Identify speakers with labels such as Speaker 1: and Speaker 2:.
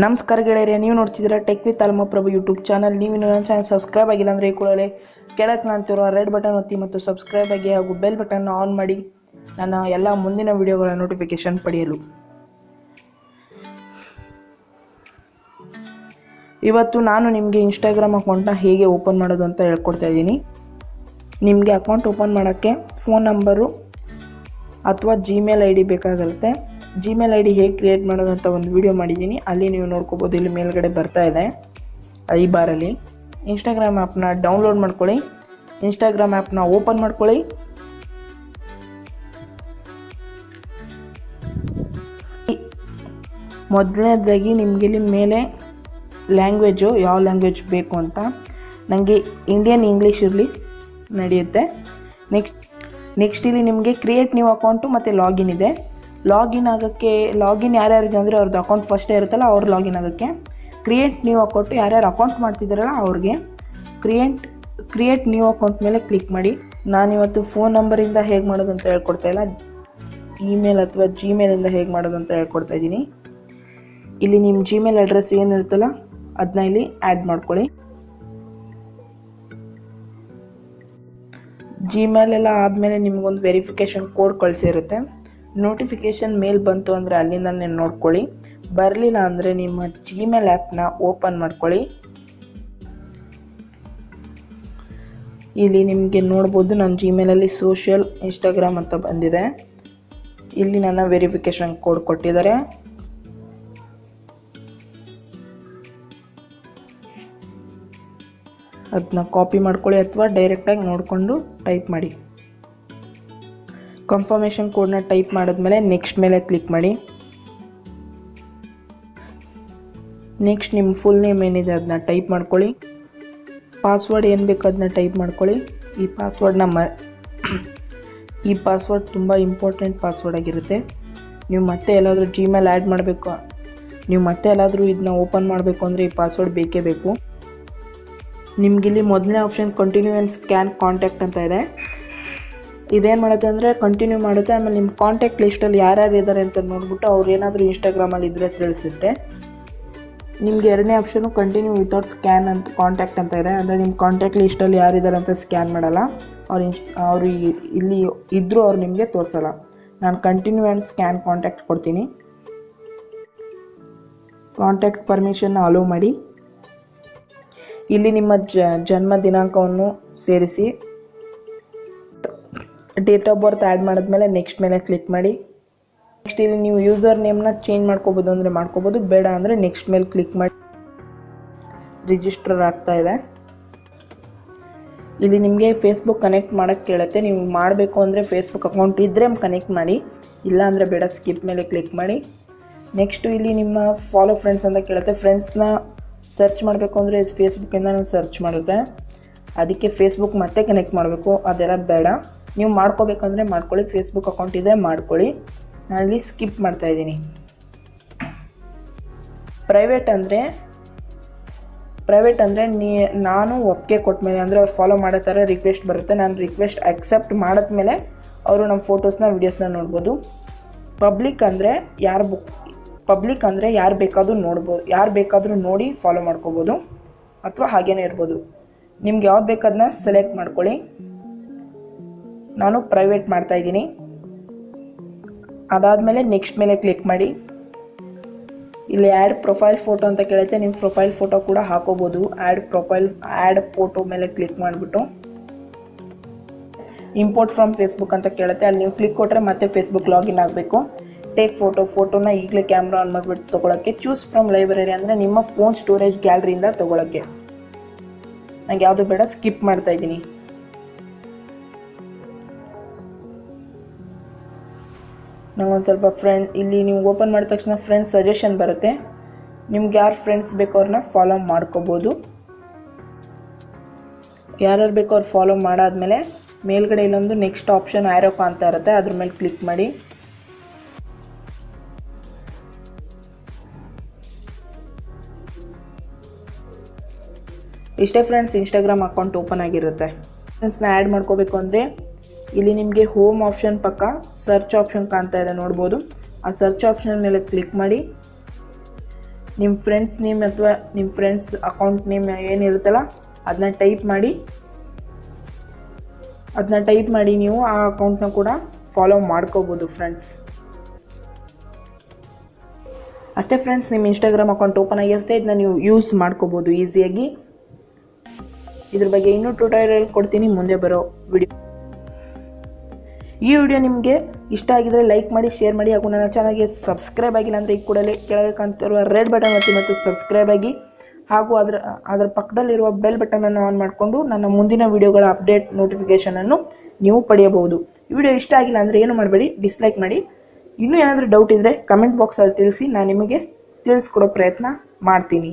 Speaker 1: ನಮಸ್ಕಾರ ಗೆಳೆಯರೇ, ನೀವು ನೋಡ್ತಿದ್ದೀರಾ ಟೆಕ್ ವಿತ್ ಅಲ್ಮಪ್ರಭು ಯೂಟ್ಯೂಬ್ ಚಾನಲ್. ನೀವು ನನ್ನ ಚಾನಲ್ ಸಬ್ಸ್ಕ್ರೈಬ್ ಆಗಿಲ್ಲ ಅಂದರೆ ಈ ಕೂಡಲೇ ಕೆಳಗೆ ಕಾಣ್ತಿರೋ ರೆಡ್ ಬಟನ್ ಒತ್ತಿ ಮತ್ತು ಸಬ್ಸ್ಕ್ರೈಬ್ ಆಗಿ ಹಾಗೂ ಬೆಲ್ ಬಟನ್ ಆನ್ ಮಾಡಿ ನನ್ನ ಎಲ್ಲ ಮುಂದಿನ ವಿಡಿಯೋಗಳ ನೋಟಿಫಿಕೇಶನ್ ಪಡೆಯಲು. ಇವತ್ತು ನಾನು ನಿಮಗೆ ಇನ್ಸ್ಟಾಗ್ರಾಮ್ ಅಕೌಂಟ್ನ ಹೇಗೆ ಓಪನ್ ಮಾಡೋದು ಅಂತ ಹೇಳ್ಕೊಡ್ತಾ ಇದ್ದೀನಿ. ನಿಮಗೆ ಅಕೌಂಟ್ ಓಪನ್ ಮಾಡೋಕ್ಕೆ ಫೋನ್ ನಂಬರು ಅಥವಾ ಜಿಮೇಲ್ ಐ ಡಿ ಬೇಕಾಗುತ್ತೆ. ಜಿಮೇಲ್ ಐ ಡಿ ಹೇಗೆ ಕ್ರಿಯೇಟ್ ಮಾಡೋದು ಅಂತ ಒಂದು ವಿಡಿಯೋ ಮಾಡಿದ್ದೀನಿ, ಅಲ್ಲಿ ನೀವು ನೋಡ್ಕೋಬೋದು. ಇಲ್ಲಿ ಮೇಲ್ಗಡೆ ಬರ್ತಾ ಇದೆ ಐ ಬಾರಲ್ಲಿ. ಇನ್ಸ್ಟಾಗ್ರಾಮ್ ಆ್ಯಪ್ನ ಡೌನ್ಲೋಡ್ ಮಾಡ್ಕೊಳ್ಳಿ. ಇನ್ಸ್ಟಾಗ್ರಾಮ್ ಆ್ಯಪ್ನ ಓಪನ್ ಮಾಡ್ಕೊಳ್ಳಿ. ಮೊದಲನೇದಾಗಿ ನಿಮಗೆ ಇಲ್ಲಿ ಮೇಲೆ ಲ್ಯಾಂಗ್ವೇಜು ಯಾವ ಲ್ಯಾಂಗ್ವೇಜ್ ಬೇಕು ಅಂತ, ನನಗೆ ಇಂಡಿಯನ್ ಇಂಗ್ಲೀಷ್ ಇರಲಿ ನಡೆಯುತ್ತೆ. ನೆಕ್ಸ್ಟ್ ಇಲ್ಲಿ ನಿಮಗೆ ಕ್ರಿಯೇಟ್ ನ್ಯೂ ಅಕೌಂಟು ಮತ್ತು ಲಾಗಿನ್ ಇದೆ. ಲಾಗಿನ್ ಯಾರ್ಯಾರಿಗೆ ಅಂದರೆ ಅವ್ರದ್ದು ಅಕೌಂಟ್ ಫಸ್ಟೇ ಇರುತ್ತಲ್ಲ ಅವ್ರು ಲಾಗಿನ್ ಆಗೋಕ್ಕೆ. ಕ್ರಿಯೇಟ್ ನ್ಯೂ ಅಕೌಂಟು ಯಾರ್ಯಾರು ಅಕೌಂಟ್ ಮಾಡ್ತಿದ್ದಾರಲ್ಲ ಅವ್ರಿಗೆ ಕ್ರಿಯೇಟ್ ನ್ಯೂ ಅಕೌಂಟ್ ಮೇಲೆ ಕ್ಲಿಕ್ ಮಾಡಿ. ನಾನಿವತ್ತು ಫೋನ್ ನಂಬರಿಂದ ಹೇಗೆ ಮಾಡೋದು ಅಂತ ಹೇಳ್ಕೊಡ್ತಾ ಇಲ್ಲ, ಇಮೇಲ್ ಅಥವಾ ಜಿಮೇಲಿಂದ ಹೇಗೆ ಮಾಡೋದು ಅಂತ ಹೇಳ್ಕೊಡ್ತಾ ಇದ್ದೀನಿ. ಇಲ್ಲಿ ನಿಮ್ಮ ಜಿಮೇಲ್ ಅಡ್ರೆಸ್ ಏನಿರುತ್ತಲ್ಲ ಅದನ್ನ ಇಲ್ಲಿ ಆ್ಯಡ್ ಮಾಡ್ಕೊಳ್ಳಿ. ಜಿಮೇಲ್ ಎಲ್ಲ ಆದಮೇಲೆ ನಿಮಗೊಂದು ವೆರಿಫಿಕೇಷನ್ ಕೋಡ್ ಕಳಿಸಿರುತ್ತೆ. ನೋಟಿಫಿಕೇಷನ್ ಮೇಲ್ ಬಂತು ಅಂದರೆ ಅಲ್ಲಿಂದನೇ ನೋಡ್ಕೊಳ್ಳಿ. ಬರಲಿಲ್ಲ ಅಂದರೆ ನಿಮ್ಮ ಜಿಮೇಲ್ ಆ್ಯಪ್ನ ಓಪನ್ ಮಾಡ್ಕೊಳ್ಳಿ. ಇಲ್ಲಿ ನಿಮಗೆ ನೋಡ್ಬೋದು, ನನ್ನ ಜಿಮೇಲಲ್ಲಿ ಸೋಷಿಯಲ್ ಇನ್ಸ್ಟಾಗ್ರಾಮ್ ಅಂತ ಬಂದಿದೆ. ಇಲ್ಲಿ ನನ್ನ ವೆರಿಫಿಕೇಷನ್ ಕೋಡ್ ಕೊಟ್ಟಿದ್ದಾರೆ. ಅದನ್ನ ಕಾಪಿ ಮಾಡ್ಕೊಳ್ಳಿ ಅಥವಾ ಡೈರೆಕ್ಟಾಗಿ ನೋಡಿಕೊಂಡು ಟೈಪ್ ಮಾಡಿ. ಕನ್ಫರ್ಮೇಷನ್ ಕೋಡ್ನ ಟೈಪ್ ಮಾಡಿದ್ಮೇಲೆ ನೆಕ್ಸ್ಟ್ ಮೇಲೆ ಕ್ಲಿಕ್ ಮಾಡಿ. ನೆಕ್ಸ್ಟ್ ನಿಮ್ಮ ಫುಲ್ ನೇಮ್ ಏನಿದೆ ಅದನ್ನ ಟೈಪ್ ಮಾಡ್ಕೊಳ್ಳಿ. ಪಾಸ್ವರ್ಡ್ ಏನು ಬೇಕು ಅದನ್ನ ಟೈಪ್ ಮಾಡ್ಕೊಳ್ಳಿ. ಈ ಪಾಸ್ವರ್ಡ್ ತುಂಬ ಇಂಪಾರ್ಟೆಂಟ್ ಪಾಸ್ವರ್ಡ್ ಆಗಿರುತ್ತೆ. ನೀವು ಮತ್ತೆ ಎಲ್ಲಾದರೂ ಜಿಮೇಲ್ ಆ್ಯಡ್ ಮಾಡಬೇಕು, ನೀವು ಮತ್ತೆ ಎಲ್ಲಾದರೂ ಇದನ್ನ ಓಪನ್ ಮಾಡಬೇಕು ಅಂದರೆ ಈ ಪಾಸ್ವರ್ಡ್ ಬೇಕೇ ಬೇಕು. ನಿಮಗಿಲ್ಲಿ ಮೊದಲನೇ option continue and scan contact ಅಂತ ಇದೆ. ಇದೇನು ಮಾಡುತ್ತೆ ಅಂದರೆ ಕಂಟಿನ್ಯೂ ಮಾಡುತ್ತೆ. ಆಮೇಲೆ ನಿಮ್ಮ ಕಾಂಟ್ಯಾಕ್ಟ್ ಲಿಸ್ಟಲ್ಲಿ ಯಾರ್ಯಾರು ಇದ್ದಾರೆ ಅಂತ ನೋಡ್ಬಿಟ್ಟು ಅವ್ರು ಏನಾದರೂ ಇನ್ಸ್ಟಾಗ್ರಾಮಲ್ಲಿ ಇದ್ದರೆ ತಿಳಿಸುತ್ತೆ. ನಿಮಗೆ ಎರಡನೇ ಆಪ್ಷನು ಕಂಟಿನ್ಯೂ ವಿತೌಟ್ ಸ್ಕ್ಯಾನ್ ಅಂತ ಕಾಂಟ್ಯಾಕ್ಟ್ ಅಂತ ಇದೆ. ಅಂದರೆ ನಿಮ್ಮ ಕಾಂಟ್ಯಾಕ್ಟ್ ಲಿಸ್ಟಲ್ಲಿ ಯಾರಿದ್ದಾರೆ ಅಂತ ಸ್ಕ್ಯಾನ್ ಮಾಡಲ್ಲ, ಅವರು ಇಲ್ಲಿ ಇದ್ದರೂ ಅವ್ರು ನಿಮಗೆ ತೋರಿಸಲ್ಲ. ನಾನು ಕಂಟಿನ್ಯೂ ಆ್ಯಂಡ್ ಸ್ಕ್ಯಾನ್ ಕಾಂಟ್ಯಾಕ್ಟ್ ಕೊಡ್ತೀನಿ. ಕಾಂಟ್ಯಾಕ್ಟ್ ಪರ್ಮಿಷನ್ನ ಅಲೋ ಮಾಡಿ. ಇಲ್ಲಿ ನಿಮ್ಮ ಜನ್ಮ ದಿನಾಂಕವನ್ನು ಸೇರಿಸಿ ಡೇಟ್ ಆಫ್ ಬರ್ತ್ ಆ್ಯಡ್ ಮಾಡಿದ್ಮೇಲೆ ನೆಕ್ಸ್ಟ್ ಮೇಲೆ ಕ್ಲಿಕ್ ಮಾಡಿ. ನೆಕ್ಸ್ಟ್ ಇಲ್ಲಿ ನೀವು ಯೂಸರ್ ನೇಮ್ನ ಚೇಂಜ್ ಮಾಡ್ಕೋಬೋದು ಅಂದರೆ ಮಾಡ್ಕೋಬೋದು, ಬೇಡ ಅಂದರೆ ನೆಕ್ಸ್ಟ್ ಮೇಲೆ ಕ್ಲಿಕ್ ಮಾಡಿ. ರಿಜಿಸ್ಟರ್ ಆಗ್ತಾ ಇದೆ. ಇಲ್ಲಿ ನಿಮಗೆ ಫೇಸ್ಬುಕ್ ಕನೆಕ್ಟ್ ಮಾಡೋಕ್ಕೆ ಕೇಳುತ್ತೆ. ನೀವು ಮಾಡಬೇಕು ಅಂದರೆ ಫೇಸ್ಬುಕ್ ಅಕೌಂಟ್ ಇದ್ದರೆ ಕನೆಕ್ಟ್ ಮಾಡಿ, ಇಲ್ಲ ಅಂದರೆ ಬೇಡ ಸ್ಕಿಪ್ ಮೇಲೆ ಕ್ಲಿಕ್ ಮಾಡಿ. ನೆಕ್ಸ್ಟು ಇಲ್ಲಿ ನಿಮ್ಮ ಫಾಲೋ ಫ್ರೆಂಡ್ಸ್ ಅಂತ ಕೇಳುತ್ತೆ. ಫ್ರೆಂಡ್ಸ್ನ ಸರ್ಚ್ ಮಾಡಬೇಕು ಅಂದರೆ ಫೇಸ್ಬುಕ್ಕಿಂದ ಸರ್ಚ್ ಮಾಡುತ್ತೆ. ಅದಕ್ಕೆ ಫೇಸ್ಬುಕ್ ಮತ್ತೆ ಕನೆಕ್ಟ್ ಮಾಡಬೇಕು, ಅದೆಲ್ಲ ಬೇಡ. ನೀವು ಮಾಡ್ಕೋಬೇಕಂದ್ರೆ ಮಾಡ್ಕೊಳ್ಳಿ, ಫೇಸ್ಬುಕ್ ಅಕೌಂಟ್ ಇದ್ದರೆ ಮಾಡ್ಕೊಳ್ಳಿ. ನಾನಿಲ್ಲಿ ಸ್ಕಿಪ್ ಮಾಡ್ತಾಯಿದ್ದೀನಿ. ಪ್ರೈವೇಟ್ ಅಂದರೆ ನಾನು ಒಪ್ಪಿಗೆ ಕೊಟ್ಟ ಮೇಲೆ, ಅಂದರೆ ಅವ್ರು ಫಾಲೋ ಮಾಡೋ ಥರ ರಿಕ್ವೆಸ್ಟ್ ಬರುತ್ತೆ. ನಾನು ರಿಕ್ವೆಸ್ಟ್ ಅಕ್ಸೆಪ್ಟ್ ಮಾಡಿದ್ಮೇಲೆ ಅವರು ನಮ್ಮ ಫೋಟೋಸ್ನ ವೀಡಿಯೋಸ್ನ ನೋಡ್ಬೋದು. ಪಬ್ಲಿಕ್ ಅಂದರೆ ಯಾರು ಬೇಕಾದರೂ ನೋಡ್ಬೋದು, ಯಾರು ಬೇಕಾದರೂ ನೋಡಿ ಫಾಲೋ ಮಾಡ್ಕೋಬೋದು ಅಥವಾ ಹಾಗೇನೇ ಇರ್ಬೋದು. ನಿಮ್ಗೆ ಯಾವ್ದು ಬೇಕಾದನ್ನ ಸೆಲೆಕ್ಟ್ ಮಾಡ್ಕೊಳ್ಳಿ. ನಾನು ಪ್ರೈವೇಟ್ ಮಾಡ್ತಾಯಿದ್ದೀನಿ. ಅದಾದಮೇಲೆ ನೆಕ್ಸ್ಟ್ ಮೇಲೆ ಕ್ಲಿಕ್ ಮಾಡಿ. ಇಲ್ಲಿ ಆ್ಯಡ್ ಪ್ರೊಫೈಲ್ ಫೋಟೋ ಅಂತ ಕೇಳುತ್ತೆ. ನೀವು ಪ್ರೊಫೈಲ್ ಫೋಟೋ ಕೂಡ ಹಾಕೋಬೋದು. ಆ್ಯಡ್ ಫೋಟೋ ಮೇಲೆ ಕ್ಲಿಕ್ ಮಾಡಿಬಿಟ್ಟು ಇಂಪೋರ್ಟ್ ಫ್ರಮ್ ಫೇಸ್ಬುಕ್ ಅಂತ ಕೇಳುತ್ತೆ. ಅಲ್ಲಿ ನೀವು ಕ್ಲಿಕ್ ಕೊಟ್ಟರೆ ಮತ್ತೆ ಫೇಸ್ಬುಕ್ ಲಾಗಿನ್ ಆಗಬೇಕು. ಟೇಕ್ ಫೋಟೋನ ಈಗಲೇ ಕ್ಯಾಮ್ರಾ ಆನ್ ಮಾಡಿಬಿಟ್ಟು ತೊಗೊಳಕ್ಕೆ. ಚೂಸ್ ಫ್ರಮ್ ಲೈಬ್ರರಿ ಅಂದರೆ ನಿಮ್ಮ ಫೋನ್ ಸ್ಟೋರೇಜ್ ಗ್ಯಾಲರಿಯಿಂದ ತೊಗೊಳಕ್ಕೆ. ನನಗೆ ಯಾವುದು ಬೇಡ, ಸ್ಕಿಪ್ ಮಾಡ್ತಾಯಿದ್ದೀನಿ. ನಂಗೊಂದು ಸ್ವಲ್ಪ ಇಲ್ಲಿ ನೀವು ಓಪನ್ ಮಾಡಿದ ತಕ್ಷಣ ಫ್ರೆಂಡ್ಸ್ ಸಜೆಷನ್ ಬರುತ್ತೆ. ನಿಮ್ಗೆ ಯಾರು ಫ್ರೆಂಡ್ಸ್ ಬೇಕೋ ಅವ್ರನ್ನ ಫಾಲೋ ಮಾಡ್ಕೋಬೋದು. ಯಾರ್ಯಾರು ಬೇಕೋ ಅವ್ರು ಫಾಲೋ ಮಾಡಾದ್ಮೇಲೆ ಮೇಲ್ಗಡೆ ಇಲ್ಲೊಂದು ನೆಕ್ಸ್ಟ್ ಆಪ್ಷನ್ ಆ್ಯರೋ ಕಾಣ್ತಾ ಇರುತ್ತೆ, ಅದ್ರ ಮೇಲೆ ಕ್ಲಿಕ್ ಮಾಡಿ. ಇಷ್ಟೇ ಫ್ರೆಂಡ್ಸ್, ಇನ್ಸ್ಟಾಗ್ರಾಮ್ ಅಕೌಂಟ್ ಓಪನ್ ಆಗಿರುತ್ತೆ. ಫ್ರೆಂಡ್ಸ್ನ ಆ್ಯಡ್ ಮಾಡ್ಕೋಬೇಕು ಅಂದರೆ ಇಲ್ಲಿ ನಿಮಗೆ ಹೋಮ್ ಆಪ್ಷನ್ ಪಕ್ಕ ಸರ್ಚ್ ಆಪ್ಷನ್ ಕಾಣ್ತಾ ಇದೆ, ನೋಡ್ಬೋದು. ಆ ಸರ್ಚ್ ಆಪ್ಷನ್ ಮೇಲೆ ಕ್ಲಿಕ್ ಮಾಡಿ. ನಿಮ್ಮ ಫ್ರೆಂಡ್ಸ್ ನೇಮ್ ಅಥವಾ ನಿಮ್ಮ ಫ್ರೆಂಡ್ಸ್ ಅಕೌಂಟ್ ನೇಮ್ ಏನಿರುತ್ತಲ್ಲ ಅದನ್ನ ಟೈಪ್ ಮಾಡಿ ನೀವು ಆ ಅಕೌಂಟ್ನ ಕೂಡ ಫಾಲೋ ಮಾಡ್ಕೋಬೋದು ಫ್ರೆಂಡ್ಸ್. ಅಷ್ಟೇ ಫ್ರೆಂಡ್ಸ್, ನಿಮ್ಮ ಇನ್ಸ್ಟಾಗ್ರಾಮ್ ಅಕೌಂಟ್ ಓಪನ್ ಆಗಿರುತ್ತೆ. ಇದನ್ನ ನೀವು ಯೂಸ್ ಮಾಡ್ಕೋಬೋದು ಈಸಿಯಾಗಿ. ಇದ್ರ ಬಗ್ಗೆ ಇನ್ನೂ ಟ್ಯುಟೋರಿಯಲ್ ಕೊಡ್ತೀನಿ ಮುಂದೆ ಬರೋ ವಿಡಿಯೋ. ಈ ವಿಡಿಯೋ ನಿಮಗೆ ಇಷ್ಟ ಆಗಿದರೆ ಲೈಕ್ ಮಾಡಿ, ಶೇರ್ ಮಾಡಿ, ಹಾಗೂ ನನ್ನ ಚಾನಲ್ಗೆ ಸಬ್ಸ್ಕ್ರೈಬ್ ಆಗಿಲ್ಲ ಅಂದರೆ ಈ ಕೂಡಲೇ ಕೆಳಗೆ ಕಾಣ್ತಿರುವ ರೆಡ್ ಬಟನ್ ಒತ್ತಿ ಮತ್ತು ಸಬ್ಸ್ಕ್ರೈಬ್ ಆಗಿ, ಹಾಗೂ ಅದರ ಪಕ್ಕದಲ್ಲಿರುವ ಬೆಲ್ ಬಟನನ್ನು ಆನ್ ಮಾಡಿಕೊಂಡು ನನ್ನ ಮುಂದಿನ ವಿಡಿಯೋಗಳ ಅಪ್ಡೇಟ್ ನೋಟಿಫಿಕೇಷನನ್ನು ನೀವು ಪಡೆಯಬಹುದು. ಈ ವಿಡಿಯೋ ಇಷ್ಟ ಆಗಿಲ್ಲ ಅಂದರೆ ಏನು ಮಾಡಬೇಡಿ, ಡಿಸ್ಲೈಕ್ ಮಾಡಿ. ಇನ್ನೂ ಏನಾದರೂ ಡೌಟ್ ಇದ್ದರೆ ಕಮೆಂಟ್ ಬಾಕ್ಸಲ್ಲಿ ತಿಳಿಸಿ, ನಾನು ನಿಮಗೆ ತಿಳಿಸ್ಕೊಡೋ ಪ್ರಯತ್ನ ಮಾಡ್ತೀನಿ.